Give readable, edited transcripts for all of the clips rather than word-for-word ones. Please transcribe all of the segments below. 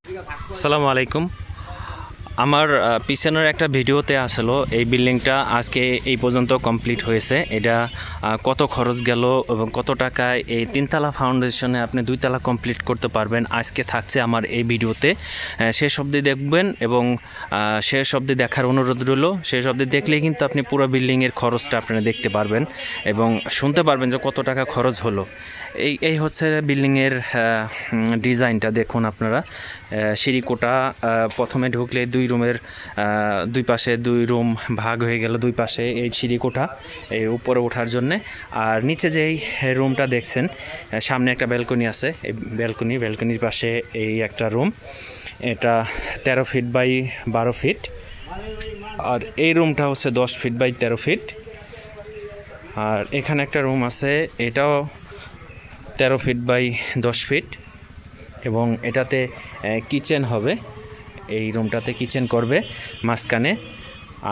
আসসালামু আলাইকুম। আমার পিছনের একটা ভিডিওতে আসলো এই বিল্ডিংটা আজকে এই পর্যন্ত কমপ্লিট হয়েছে। এটা কত খরচ গেল এবং কত টাকায় এই তিনতলা ফাউন্ডেশনে আপনি দুইতলা কমপ্লিট করতে পারবেন আজকে থাকছে আমার এই ভিডিওতে। শেষ অবধি দেখবেন এবং শেষ অবধি দেখার অনুরোধ রইল। শেষ অবধি দেখলেই কিন্তু আপনি পুরো বিল্ডিংয়ের খরচটা আপনারা দেখতে পারবেন এবং শুনতে পারবেন যে কত টাকা খরচ হলো। এই হচ্ছে বিল্ডিংয়ের ডিজাইনটা দেখুন আপনারা। সিঁড়িকোটা প্রথমে ঢুকলে দুই রুমের দুই পাশে দুই রুম ভাগ হয়ে গেল দুই পাশে এই সিঁড়িকোটা এই উপরে ওঠার জন্যে। আর নিচে যেই রুমটা দেখছেন সামনে একটা ব্যালকনি আছে, এই ব্যালকনির পাশে এই একটা রুম। এটা 13 ফিট বাই 12 ফিট। আর এই রুমটা হচ্ছে 10 ফিট বাই 13 ফিট। আর এখানে একটা রুম আছে, এটাও 13 ফিট বাই 10 ফিট এবং এটাতে কিচেন হবে। এই রুমটাতে কিচেন করবে মাঝখানে।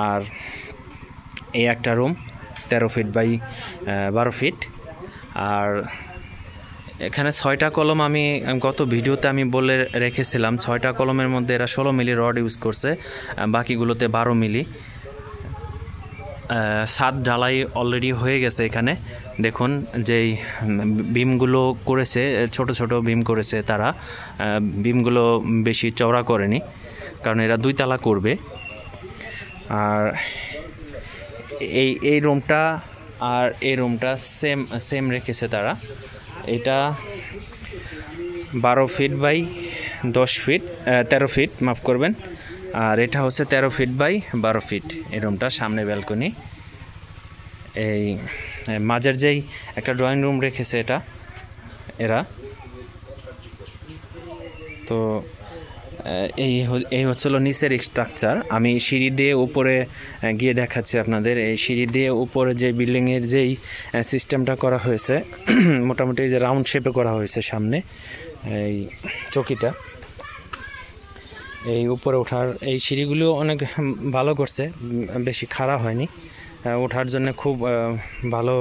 আর এই একটা রুম 13 ফিট বাই 12 ফিট। আর এখানে 6টা কলম আমি গত ভিডিওতে আমি বলে রেখেছিলাম। 6টা কলমের মধ্যে এরা 16 মিলি রড ইউজ করছে, বাকিগুলোতে 12 মিলি। ছাদ ঢালাই অলরেডি হয়ে গেছে। এখানে দেখুন যেই বিমগুলো করেছে ছোট ছোট বিম করেছে তারা, বিমগুলো বেশি চওড়া করেনি কারণ এরা দুইতলা করবে। আর এই রুমটা আর এই রুমটা সেম রেখেছে তারা। এটা 12 ফিট বাই 10 ফিট 13 ফিট মাফ করবেন। আর এটা হচ্ছে 13 ফিট বাই 12 ফিট এই রুমটা। সামনে ব্যালকনি, এই মাঝের যেই একটা ড্রয়িং রুম রেখেছে এটা এরা। তো এই হচ্ছিল নিচের স্ট্রাকচার। আমি সিঁড়ি দিয়ে উপরে গিয়ে দেখাচ্ছি আপনাদের। এই সিঁড়ি দিয়ে উপরে যে বিল্ডিংয়ের যেই সিস্টেমটা করা হয়েছে মোটামুটি যে রাউন্ড শেপে করা হয়েছে সামনে এই চকিটা। এই উপরে ওঠার এই সিঁড়িগুলো অনেক ভালো করছে, বেশি খাড়া হয়নি, ওঠার জন্য খুব ভালো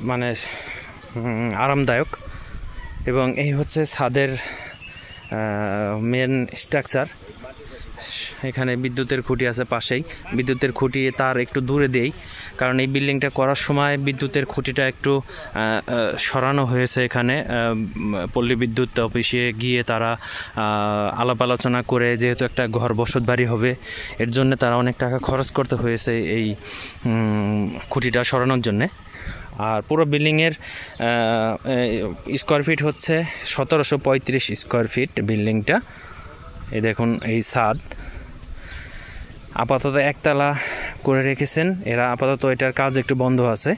মানে আরামদায়ক। এবং এই হচ্ছে ছাদের মেন স্ট্রাকচার। এখানে বিদ্যুতের খুঁটি আছে পাশেই, বিদ্যুতের খুঁটি তার একটু দূরে দেই কারণ এই বিল্ডিংটা করার সময় বিদ্যুতের খুঁটিটা একটু সরানো হয়েছে। এখানে পল্লী বিদ্যুৎ অফিসে গিয়ে তারা আলাপ আলোচনা করে, যেহেতু একটা ঘর বসত বাড়ি হবে এর জন্য তারা অনেক টাকা খরচ করতে হয়েছে এই খুঁটিটা সরানোর জন্যে। আর পুরো বিল্ডিংয়ের স্কোয়ার ফিট হচ্ছে 1735 স্কোয়ার ফিট বিল্ডিংটা। এই দেখুন এই ছাদ আপাতত একতলা করে রেখেছেন এরা। আপাতত এটার কাজ একটু বন্ধ আছে,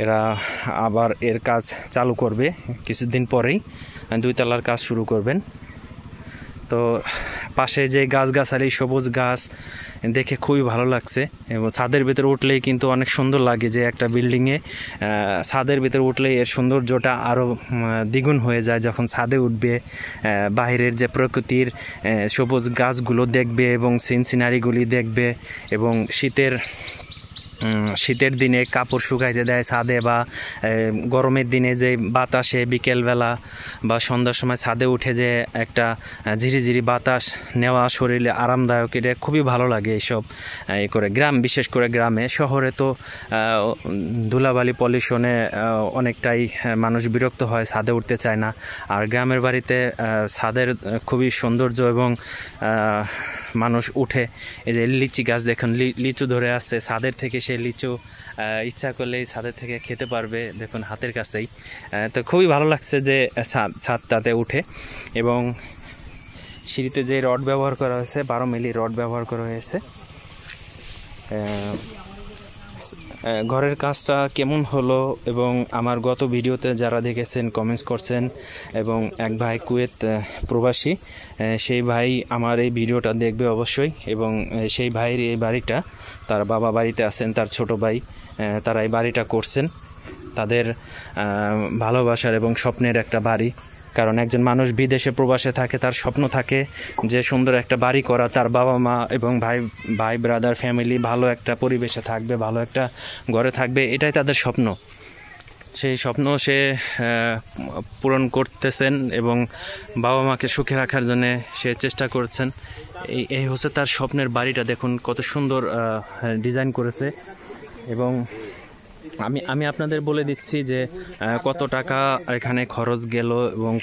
এরা আবার এর কাজ চালু করবে কিছুদিন পরেই, দুইতলার কাজ শুরু করবেন। তো পাশে যে গাছগাছালি সবুজ গাছ দেখে খুবই ভালো লাগছে এবং ছাদের ভিতরে উঠলেই কিন্তু অনেক সুন্দর লাগে যে একটা বিল্ডিংয়ে ছাদের ভিতরে উঠলেই এর সৌন্দর্যটা আরও দ্বিগুণ হয়ে যায় যখন ছাদে উঠবে। বাইরের যে প্রকৃতির সবুজ গাছগুলো দেখবে এবং সিনারিগুলি দেখবে এবং শীতের দিনে কাপড় শুকাইতে দেয় ছাদে, বা গরমের দিনে যে বাতাসে বিকেলবেলা বা সন্ধ্যার সময় ছাদে উঠে যে একটা ঝিরিঝিরি বাতাস নেওয়া শরীরে আরামদায়ক, এটা খুবই ভালো লাগে এইসব করে। বিশেষ করে গ্রামে, শহরে তো ধুলাবালি পলিউশনে অনেকটাই মানুষ বিরক্ত হয়, ছাদে উঠতে চায় না। আর গ্রামের বাড়িতে ছাদের খুবই সৌন্দর্য এবং মানুষ উঠে। এই যে লিচি গাছ দেখুন, লিচু ধরে আছে ছাদের থেকে, সেই লিচু ইচ্ছা করলেই ছাদের থেকে খেতে পারবে, দেখুন হাতের কাছেই। তো খুবই ভালো লাগছে যে ছাদটাতে উঠে। এবং সিঁড়িতে যে রড ব্যবহার করা হয়েছে 12 মিলি রড ব্যবহার করা হয়েছে। ঘরের কাজটা কেমন হলো এবং আমার গত ভিডিওতে যারা দেখেছেন কমেন্টস করছেন, এবং এক ভাই কুয়েত প্রবাসী, সেই ভাই আমার এই ভিডিওটা দেখবে অবশ্যই। এবং সেই ভাইয়ের এই বাড়িটা, তার বাবা বাড়িতে আছেন, তার ছোট ভাই, তারা এই বাড়িটা করছেন তাদের ভালোবাসার এবং স্বপ্নের একটা বাড়ি। কারণ একজন মানুষ বিদেশে প্রবাসে থাকে, তার স্বপ্ন থাকে যে সুন্দর একটা বাড়ি করা, তার বাবা মা এবং ভাই ব্রাদার ফ্যামিলি ভালো একটা পরিবেশে থাকবে, ভালো একটা ঘরে থাকবে, এটাই তাদের স্বপ্ন। সেই স্বপ্ন সে পূরণ করতেছেন এবং বাবা মাকে সুখে রাখার জন্য সে চেষ্টা করছেন। এই হচ্ছে তার স্বপ্নের বাড়িটা, দেখুন কত সুন্দর ডিজাইন করেছে। এবং আমি আপনাদের বলে দিচ্ছি যে কত টাকা এখানে খরচ গেল এবং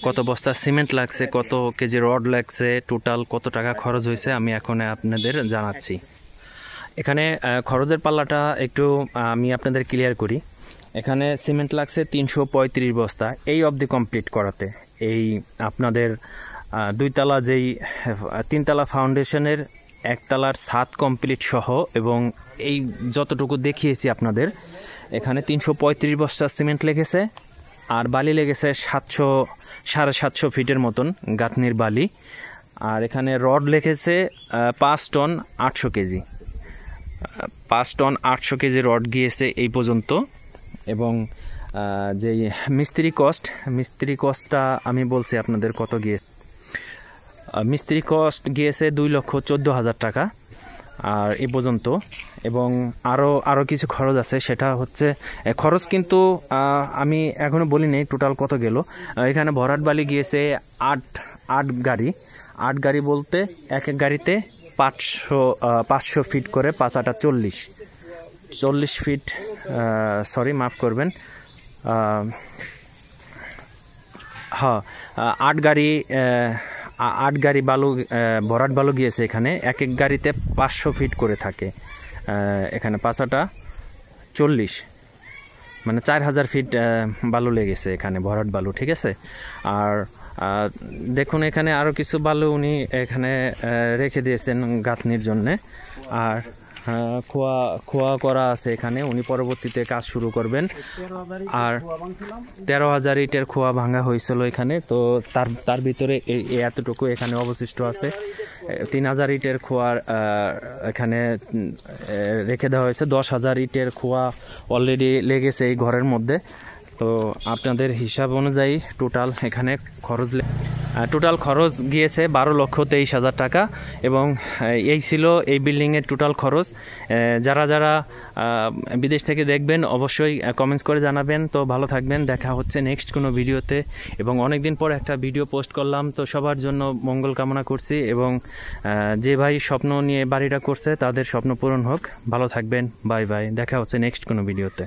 কত বস্তা সিমেন্ট লাগছে, কত কেজি রড লাগছে, টোটাল কত টাকা খরচ হয়েছে আমি এখন আপনাদের জানাচ্ছি। এখানে খরচের পাল্লাটা একটু আমি আপনাদের ক্লিয়ার করি। এখানে সিমেন্ট লাগছে 335 বস্তা এই অবধি কমপ্লিট করাতে। এই আপনাদের দুইতলা যেই তিনতলা ফাউন্ডেশনের একতলার ছাদ কমপ্লিট সহ এবং এই যতটুকু দেখিয়েছি আপনাদের, এখানে 335 বস্তা সিমেন্ট লেগেছে আর বালি লেগেছে 700-750 ফিটের মতন গাঁথনির বালি। আর এখানে রড লেগেছে 5 ton 800 kg, 5 ton 800 kg rod গিয়েছে এই পর্যন্ত। এবং যেই মিস্ত্রি কস্টটা আমি বলছি আপনাদের কত গিয়েছে। মিস্ত্রি কস্ট গিয়েছে 2,14,000 টাকা আর এ পর্যন্ত। এবং আরও কিছু খরচ আছে, সেটা হচ্ছে খরচ কিন্তু আমি এখনও বলি নেই টোটাল কত গেল। এখানে ভরাট বালি গিয়েছে 8 গাড়ি। 8 গাড়ি বলতে এক গাড়িতে 500 ফিট করে, 5 40 ফিট, সরি মাফ করবেন, হ্যাঁ 8 গাড়ি বালু, ভরাট বালু গিয়েছে। এখানে এক গাড়িতে 500 ফিট করে থাকে। এখানে 5-40 মানে 4000 ফিট বালু লেগেছে এখানে ভরাট বালু, ঠিক আছে। আর দেখুন এখানে আরও কিছু বালু উনি এখানে রেখে দিয়েছেন গাঁথনির জন্যে। আর খোয়া করা আছে এখানে, উনি পরবর্তীতে কাজ শুরু করবেন। আর 13,000 ইটের খোয়া ভাঙা হয়েছিল এখানে, তো তার ভিতরে এতটুকু এখানে অবশিষ্ট আছে। 3,000 ইটের খোয়া এখানে রেখে দেওয়া হয়েছে। 10,000 ইটের খোয়া অলরেডি লেগেছে এই ঘরের মধ্যে। তো আপনাদের হিসাব অনুযায়ী টোটাল এখানে টোটাল খরচ গিয়েছে 12,23,000 টাকা। এবং এই ছিল এই বিল্ডিংয়ের টোটাল খরচ। যারা বিদেশ থেকে দেখবেন অবশ্যই কমেন্টস করে জানাবেন। তো ভালো থাকবেন, দেখা হচ্ছে নেক্সট কোনো ভিডিওতে। এবং অনেকদিন পর একটা ভিডিও পোস্ট করলাম, তো সবার জন্য মঙ্গল কামনা করছি। এবং যে ভাই স্বপ্ন নিয়ে বাড়িটা করছে তাদের স্বপ্ন পূরণ হোক। ভালো থাকবেন, বাই বাই, দেখা হচ্ছে নেক্সট কোনো ভিডিওতে।